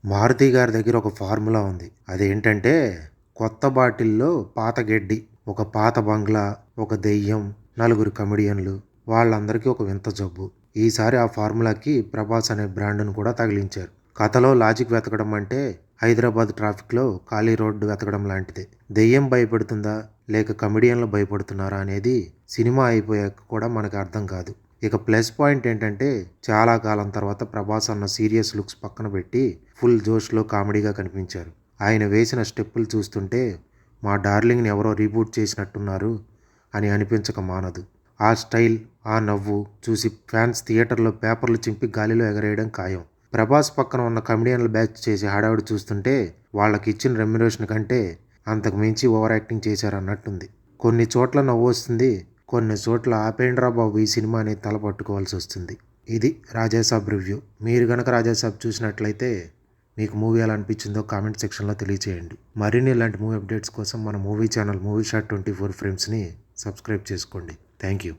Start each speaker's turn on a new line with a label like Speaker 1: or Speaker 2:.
Speaker 1: మారుతి గారి దగ్గర ఒక ఫార్ములా ఉంది. అదేంటంటే కొత్త బాటిల్లో పాత గెడ్డి, ఒక పాత బంగ్లా, ఒక దెయ్యం, నలుగురు కమెడియన్లు, వాళ్ళందరికీ ఒక వింత జబ్బు. ఈసారి ఆ ఫార్ములాకి ప్రభాస్ అనే బ్రాండ్ను కూడా తగిలించారు. కథలో లాజిక్ వెతకడం అంటే హైదరాబాద్ ట్రాఫిక్లో ఖాళీ రోడ్డు వెతకడం లాంటిదే. దెయ్యం భయపడుతుందా లేక కమెడియన్లు భయపడుతున్నారా అనేది సినిమా అయిపోయాక కూడా మనకు అర్థం కాదు. ఇక ప్లస్ పాయింట్ ఏంటంటే చాలా కాలం తర్వాత ప్రభాస్ అన్న సీరియస్ లుక్స్ పక్కన పెట్టి ఫుల్ జోష్లో కామెడీగా కనిపించారు. ఆయన వేసిన స్టెప్పులు చూస్తుంటే మా డార్లింగ్ని ఎవరో రీబూట్ చేసినట్టున్నారు అని అనిపించక మానదు. ఆ స్టైల్, ఆ నవ్వు చూసి ఫ్యాన్స్ థియేటర్లో పేపర్లు చింపి గాలిలో ఎగరేయడం ఖాయం. ప్రభాస్ పక్కన ఉన్న కమెడియన్లు బ్యాచ్ చేసే హడావిడి చూస్తుంటే వాళ్ళకి ఇచ్చిన రెమ్యునరేషన్ కంటే అంతకు మించి ఓవర్ యాక్టింగ్ చేశారన్నట్టుంది. కొన్ని చోట్ల నవ్వు వస్తుంది, కొన్ని చోట్ల ఆపేండ్రా బాబు ఈ సినిమా అని తల పట్టుకోవాల్సి వస్తుంది. ఇది రాజాసాబ్ రివ్యూ. మీరు కనుక రాజాసాబ్ చూసినట్లయితే మీకు మూవీ ఎలా అనిపించిందో కామెంట్ సెక్షన్లో తెలియచేయండి. మరిన్ని ఇలాంటి మూవీ అప్డేట్స్ కోసం మన మూవీ ఛానల్ మూవీ షాట్ 24 ఫ్రేమ్స్ని సబ్స్క్రైబ్ చేసుకోండి. Thank you.